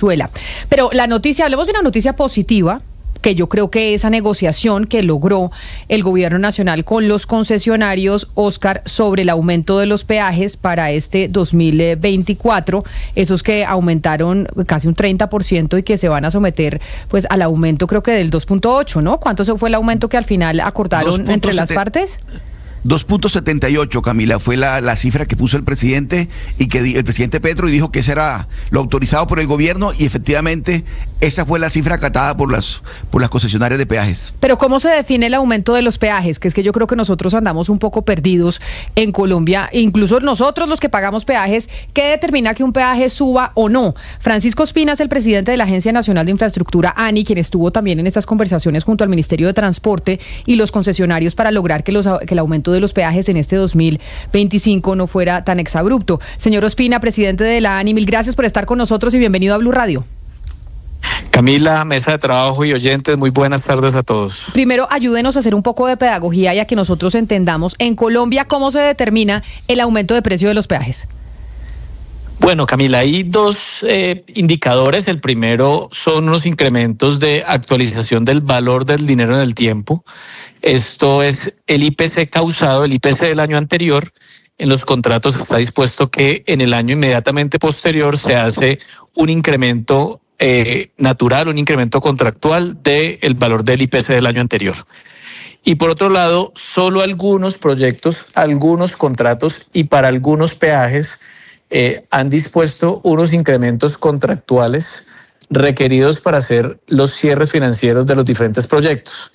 Venezuela. Pero hablemos de una noticia positiva, que yo creo que esa negociación que logró el gobierno nacional con los concesionarios, Oscar, sobre el aumento de los peajes para este 2024, esos que aumentaron casi un 30% y que se van a someter pues al aumento, creo que del 2.8, ¿no? ¿Cuánto fue el aumento que al final acordaron entre las partes? 2.78, Camila, fue la cifra que puso el presidente y que el presidente Petro, y dijo que ese era lo autorizado por el gobierno, y efectivamente esa fue la cifra acatada por las concesionarias de peajes. Pero ¿cómo se define el aumento de los peajes? Que es que yo creo que nosotros andamos un poco perdidos en Colombia, incluso nosotros los que pagamos peajes. ¿Qué determina que un peaje suba o no? Francisco Ospina es el presidente de la Agencia Nacional de Infraestructura, ANI, quien estuvo también en estas conversaciones junto al Ministerio de Transporte y los concesionarios para lograr que el aumento de los peajes en este 2025 no fuera tan exabrupto. Señor Ospina, presidente de la ANI, mil gracias por estar con nosotros y bienvenido a Blue Radio. Camila, mesa de trabajo y oyentes, muy buenas tardes a todos. Primero, ayúdenos a hacer un poco de pedagogía y a que nosotros entendamos en Colombia cómo se determina el aumento de precio de los peajes. Bueno, Camila, hay dos indicadores. El primero son los incrementos de actualización del valor del dinero en el tiempo. Esto es el IPC causado, el IPC del año anterior. En los contratos está dispuesto que en el año inmediatamente posterior se hace un incremento natural, un incremento contractual del valor del IPC del año anterior. Y por otro lado, solo algunos proyectos, algunos contratos y para algunos peajes han dispuesto unos incrementos contractuales requeridos para hacer los cierres financieros de los diferentes proyectos.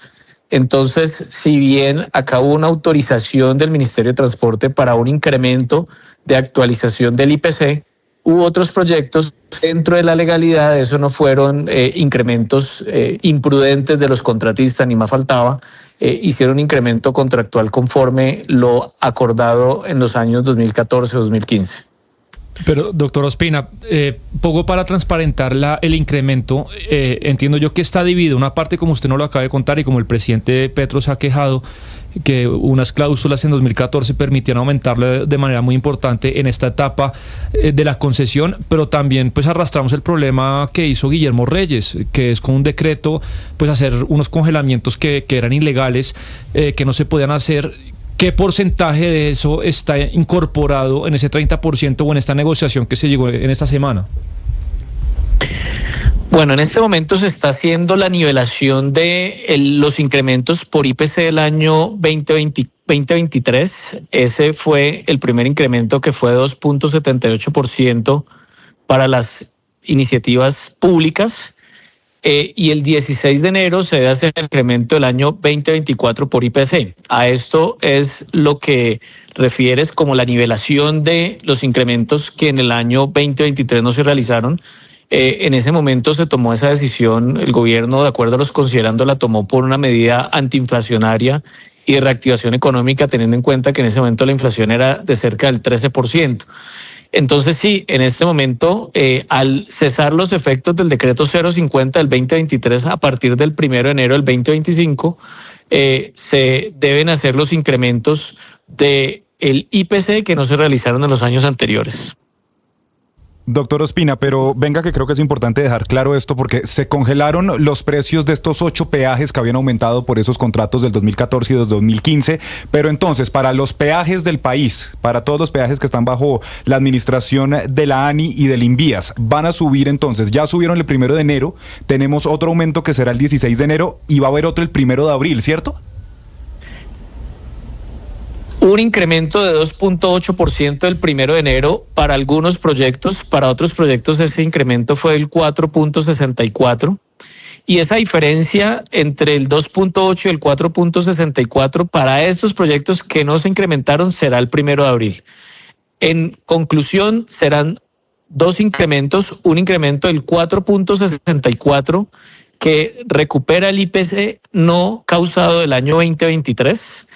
Entonces, si bien acabó una autorización del Ministerio de Transporte para un incremento de actualización del IPC, hubo otros proyectos dentro de la legalidad. Eso no fueron incrementos imprudentes de los contratistas, ni más faltaba. Hicieron un incremento contractual conforme lo acordado en los años 2014-2015. Pero, doctor Ospina, poco para transparentar el incremento, entiendo yo que está dividido. Una parte, como usted no lo acaba de contar y como el presidente Petro se ha quejado, que unas cláusulas en 2014 permitían aumentarlo de manera muy importante en esta etapa de la concesión, pero también pues arrastramos el problema que hizo Guillermo Reyes, que es con un decreto pues hacer unos congelamientos que eran ilegales, que no se podían hacer. ¿Qué porcentaje de eso está incorporado en ese 30% o en esta negociación que se llegó en esta semana? Bueno, en este momento se está haciendo la nivelación de los incrementos por IPC del año 2023. Ese fue el primer incremento, que fue 2.78% para las iniciativas públicas. Y el 16 de enero se debe hacer el incremento del año 2024 por IPC. A esto es lo que refieres como la nivelación de los incrementos que en el año 2023 no se realizaron. En ese momento se tomó esa decisión, el gobierno, de acuerdo a los considerandos, la tomó por una medida antiinflacionaria y de reactivación económica, teniendo en cuenta que en ese momento la inflación era de cerca del 13%. Entonces sí, en este momento, al cesar los efectos del decreto 050 del 2023, a partir del 1 de enero del 2025, se deben hacer los incrementos del IPC que no se realizaron en los años anteriores. Doctor Ospina, pero venga que creo que es importante dejar claro esto, porque se congelaron los precios de estos 8 peajes que habían aumentado por esos contratos del 2014 y del 2015, pero entonces para los peajes del país, para todos los peajes que están bajo la administración de la ANI y del Invías, van a subir entonces. Ya subieron el 1 de enero, tenemos otro aumento que será el 16 de enero y va a haber otro el 1 de abril, ¿cierto? Un incremento de 2.8% el 1 de enero para algunos proyectos. Para otros proyectos ese incremento fue del 4.64%. Y esa diferencia entre el 2.8 y el 4.64 para estos proyectos que no se incrementaron será el 1 de abril. En conclusión, serán dos incrementos. Un incremento del 4.64 que recupera el IPC no causado del año 2023.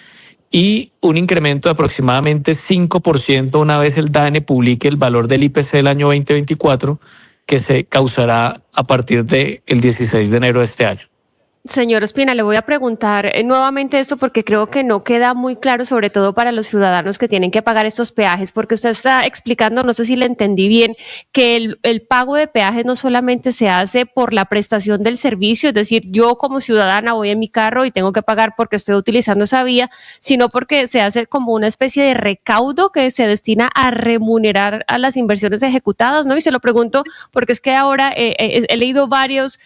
Y un incremento de aproximadamente 5% una vez el DANE publique el valor del IPC del año 2024, que se causará a partir del 16 de enero de este año. Señor Ospina, le voy a preguntar nuevamente esto porque creo que no queda muy claro, sobre todo para los ciudadanos que tienen que pagar estos peajes, porque usted está explicando, no sé si le entendí bien, que el pago de peajes no solamente se hace por la prestación del servicio, es decir, yo como ciudadana voy en mi carro y tengo que pagar porque estoy utilizando esa vía, sino porque se hace como una especie de recaudo que se destina a remunerar a las inversiones ejecutadas, ¿no? Y se lo pregunto porque es que ahora he leído varios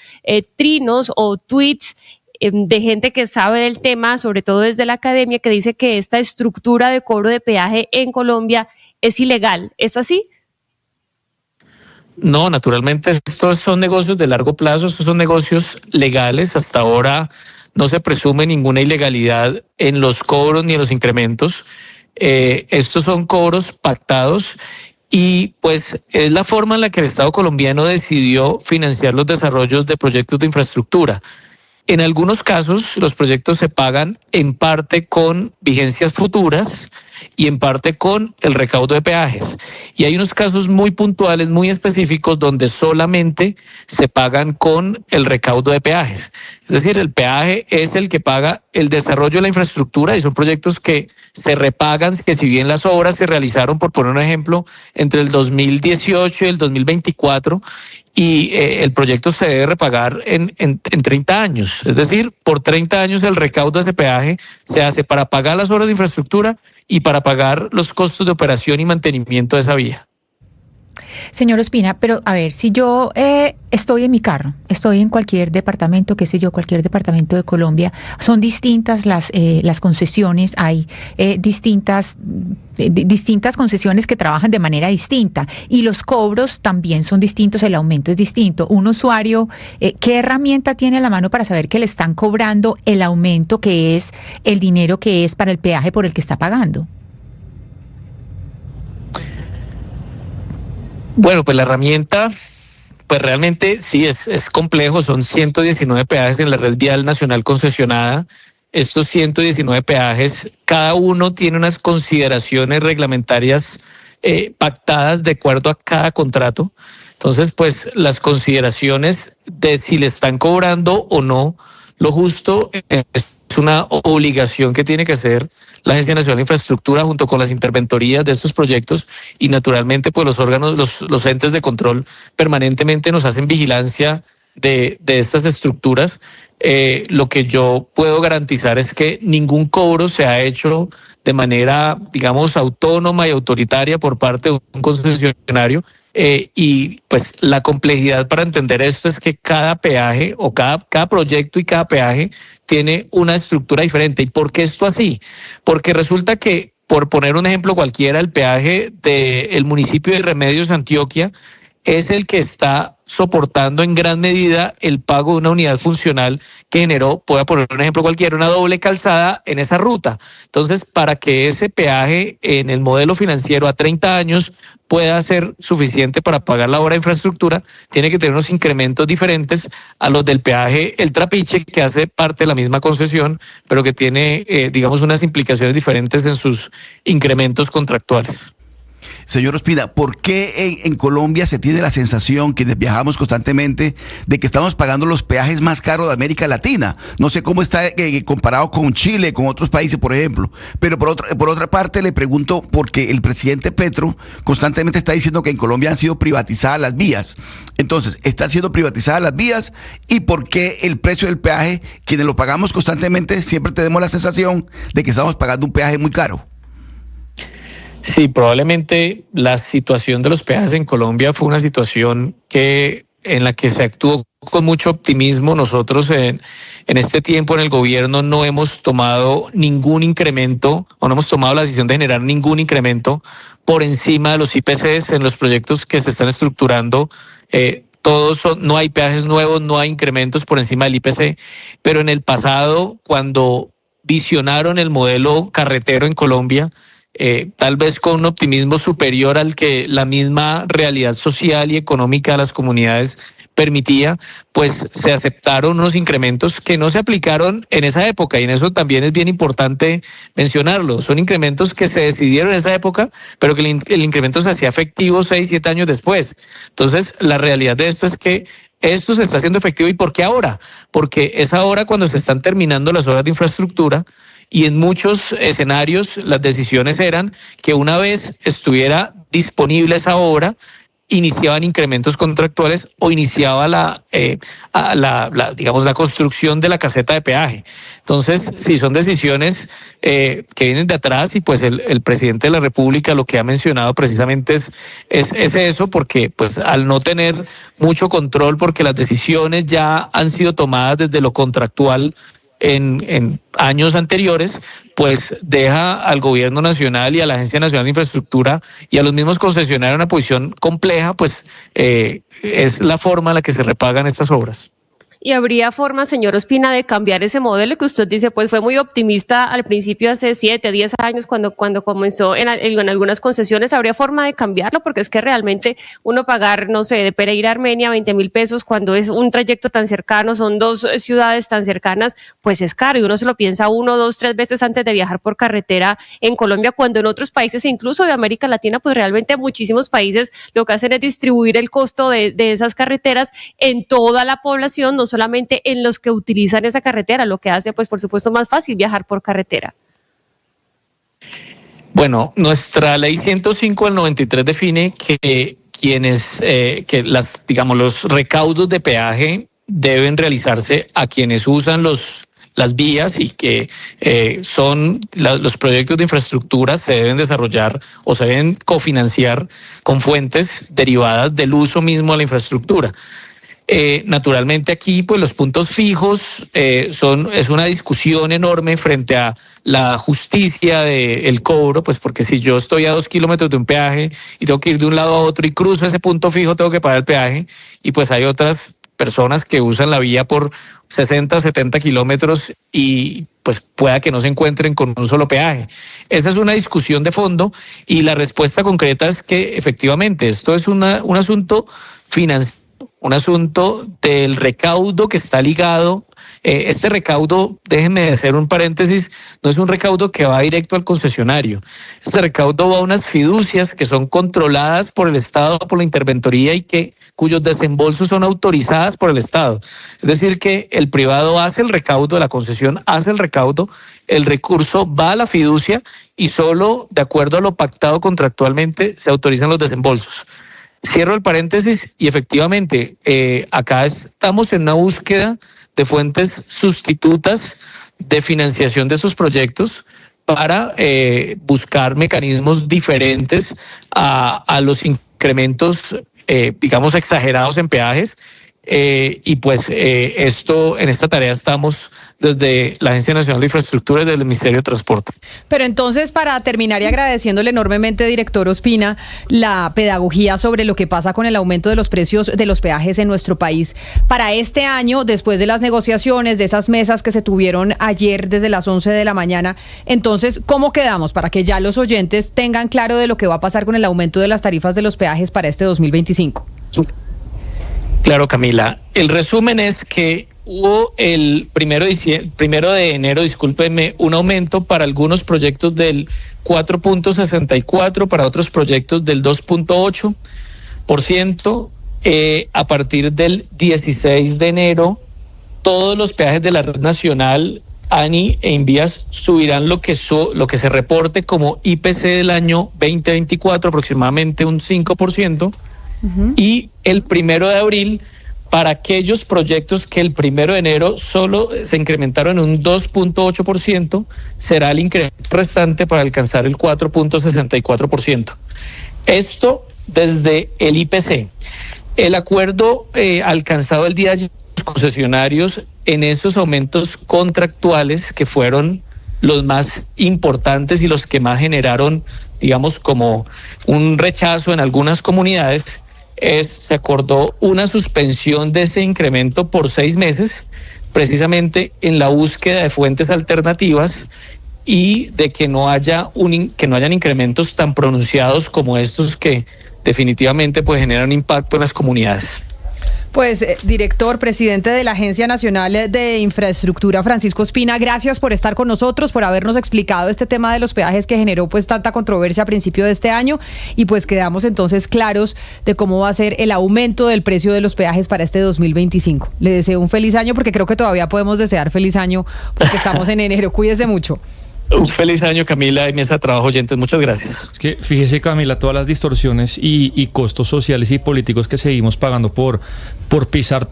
trinos o tweets de gente que sabe del tema, sobre todo desde la academia, que dice que esta estructura de cobro de peaje en Colombia es ilegal. ¿Es así? No, naturalmente estos son negocios de largo plazo, estos son negocios legales. Hasta ahora no se presume ninguna ilegalidad en los cobros ni en los incrementos. Estos son cobros pactados y pues es la forma en la que el Estado colombiano decidió financiar los desarrollos de proyectos de infraestructura. En algunos casos, los proyectos se pagan en parte con vigencias futuras y en parte con el recaudo de peajes. Y hay unos casos muy puntuales, muy específicos, donde solamente se pagan con el recaudo de peajes. Es decir, el peaje es el que paga el desarrollo de la infraestructura y son proyectos que se repagan, que si bien las obras se realizaron, por poner un ejemplo, entre el 2018 y el 2024, y el proyecto se debe repagar en 30 años. Es decir, por 30 años el recaudo de ese peaje se hace para pagar las obras de infraestructura y para pagar los costos de operación y mantenimiento de esa vía. Señor Ospina, pero a ver, si yo estoy en mi carro, estoy en cualquier departamento, qué sé yo, cualquier departamento de Colombia, son distintas las concesiones, hay distintas concesiones que trabajan de manera distinta y los cobros también son distintos, el aumento es distinto. Un usuario, ¿qué herramienta tiene a la mano para saber que le están cobrando el aumento que es el dinero que es para el peaje por el que está pagando? Bueno, pues la herramienta, pues realmente sí es complejo, son 119 peajes en la red vial nacional concesionada. Estos 119 peajes, cada uno tiene unas consideraciones reglamentarias pactadas de acuerdo a cada contrato. Entonces, pues las consideraciones de si le están cobrando o no lo justo es una obligación que tiene que hacer la Agencia Nacional de Infraestructura junto con las interventorías de estos proyectos y naturalmente pues los órganos, los entes de control permanentemente nos hacen vigilancia de estas estructuras. Lo que yo puedo garantizar es que ningún cobro se ha hecho de manera, digamos, autónoma y autoritaria por parte de un concesionario. Y pues la complejidad para entender esto es que cada peaje o cada proyecto y cada peaje tiene una estructura diferente. ¿Y por qué esto así? Porque resulta que, por poner un ejemplo cualquiera, el peaje del municipio de Remedios, Antioquia, es el que está soportando en gran medida el pago de una unidad funcional que generó, voy a poner un ejemplo cualquiera, una doble calzada en esa ruta. Entonces, para que ese peaje en el modelo financiero a 30 años pueda ser suficiente para pagar la obra de infraestructura, tiene que tener unos incrementos diferentes a los del peaje El Trapiche, que hace parte de la misma concesión, pero que tiene, digamos, unas implicaciones diferentes en sus incrementos contractuales. Señor Ospina, ¿por qué en Colombia se tiene la sensación, quienes viajamos constantemente, de que estamos pagando los peajes más caros de América Latina? No sé cómo está comparado con Chile, con otros países, por ejemplo. Pero por otra parte le pregunto, porque el presidente Petro constantemente está diciendo que en Colombia han sido privatizadas las vías. Entonces, ¿están siendo privatizadas las vías? ¿Y por qué el precio del peaje, quienes lo pagamos constantemente, siempre tenemos la sensación de que estamos pagando un peaje muy caro? Sí, probablemente la situación de los peajes en Colombia fue una situación en la que se actuó con mucho optimismo. Nosotros en este tiempo en el gobierno no hemos tomado ningún incremento o no hemos tomado la decisión de generar ningún incremento por encima de los IPCs en los proyectos que se están estructurando. No hay peajes nuevos, no hay incrementos por encima del IPC, pero en el pasado, cuando visionaron el modelo carretero en Colombia, tal vez con un optimismo superior al que la misma realidad social y económica de las comunidades permitía, pues se aceptaron unos incrementos que no se aplicaron en esa época, y en eso también es bien importante mencionarlo. Son incrementos que se decidieron en esa época, pero que el incremento se hacía efectivo 6, 7 años después. Entonces, la realidad de esto es que esto se está haciendo efectivo. ¿Y por qué ahora? Porque es ahora cuando se están terminando las obras de infraestructura, y en muchos escenarios las decisiones eran que una vez estuviera disponible esa obra, iniciaban incrementos contractuales o iniciaba la construcción de la caseta de peaje. Entonces, si son decisiones que vienen de atrás, y pues el presidente de la República lo que ha mencionado precisamente es eso, porque pues al no tener mucho control, porque las decisiones ya han sido tomadas desde lo contractual en años anteriores, pues deja al gobierno nacional y a la Agencia Nacional de Infraestructura y a los mismos concesionarios una posición compleja, pues es la forma en la que se repagan estas obras. ¿Y habría forma, señor Ospina, de cambiar ese modelo que usted dice, pues fue muy optimista al principio, hace 7, 10 años, cuando comenzó en algunas concesiones? ¿Habría forma de cambiarlo? Porque es que realmente uno pagar, no sé, de Pereira a Armenia 20.000 pesos cuando es un trayecto tan cercano, son 2 ciudades tan cercanas, pues es caro, y uno se lo piensa 1, 2, 3 veces antes de viajar por carretera en Colombia, cuando en otros países, incluso de América Latina, pues realmente muchísimos países lo que hacen es distribuir el costo de esas carreteras en toda la población, no solamente en los que utilizan esa carretera, lo que hace, pues por supuesto, más fácil viajar por carretera. Bueno, nuestra ley 105 del 93 define que los recaudos de peaje deben realizarse a quienes usan las vías, y que los proyectos de infraestructura se deben desarrollar o se deben cofinanciar con fuentes derivadas del uso mismo de la infraestructura. Naturalmente aquí pues los puntos fijos es una discusión enorme frente a la justicia del cobro, pues porque si yo estoy a 2 kilómetros de un peaje y tengo que ir de un lado a otro y cruzo ese punto fijo, tengo que pagar el peaje, y pues hay otras personas que usan la vía por 60, 70 kilómetros y pues pueda que no se encuentren con un solo peaje. Esa es una discusión de fondo, y la respuesta concreta es que efectivamente esto es un asunto financiero, un asunto del recaudo que está ligado. Este recaudo, déjenme hacer un paréntesis, no es un recaudo que va directo al concesionario. Este recaudo va a unas fiducias que son controladas por el Estado, por la interventoría, y cuyos desembolsos son autorizadas por el Estado. Es decir, que el privado hace el recaudo, la concesión hace el recaudo, el recurso va a la fiducia y solo de acuerdo a lo pactado contractualmente se autorizan los desembolsos. Cierro el paréntesis y efectivamente acá estamos en una búsqueda de fuentes sustitutas de financiación de esos proyectos para buscar mecanismos diferentes a los incrementos, digamos, exagerados en peajes. Y pues en esta tarea estamos desde la Agencia Nacional de Infraestructura y del Ministerio de Transporte. Pero entonces, para terminar y agradeciéndole enormemente, director Ospina, la pedagogía sobre lo que pasa con el aumento de los precios de los peajes en nuestro país, para este año, después de las negociaciones, de esas mesas que se tuvieron ayer desde las 11 de la mañana, entonces, ¿cómo quedamos? Para que ya los oyentes tengan claro de lo que va a pasar con el aumento de las tarifas de los peajes para este 2025. Claro, Camila. El resumen es que hubo el primero de enero, un aumento para algunos proyectos del 4.64%, para otros proyectos del 2.8%. A partir del 16 de enero, todos los peajes de la red nacional, ANI e Invías, subirán lo que se reporte como IPC del año 2024, aproximadamente un 5%. Y el 1 de abril, para aquellos proyectos que el 1 de enero solo se incrementaron en un 2.8%, será el incremento restante para alcanzar el 4.64%. Esto desde el IPC. El acuerdo alcanzado el día de ayer los concesionarios en esos aumentos contractuales, que fueron los más importantes y los que más generaron, digamos, como un rechazo en algunas comunidades, se acordó una suspensión de ese incremento por 6 meses, precisamente en la búsqueda de fuentes alternativas y de que no hayan incrementos tan pronunciados como estos, que definitivamente pues generan impacto en las comunidades. Pues, director, presidente de la Agencia Nacional de Infraestructura, Francisco Ospina, gracias por estar con nosotros, por habernos explicado este tema de los peajes que generó pues tanta controversia a principio de este año, y pues quedamos entonces claros de cómo va a ser el aumento del precio de los peajes para este 2025. Le deseo un feliz año, porque creo que todavía podemos desear feliz año porque estamos en enero. Cuídese mucho. Un feliz año, Camila, y mesa de trabajo, oyentes. Muchas gracias. Es que fíjese, Camila, todas las distorsiones y costos sociales y políticos que seguimos pagando por pisar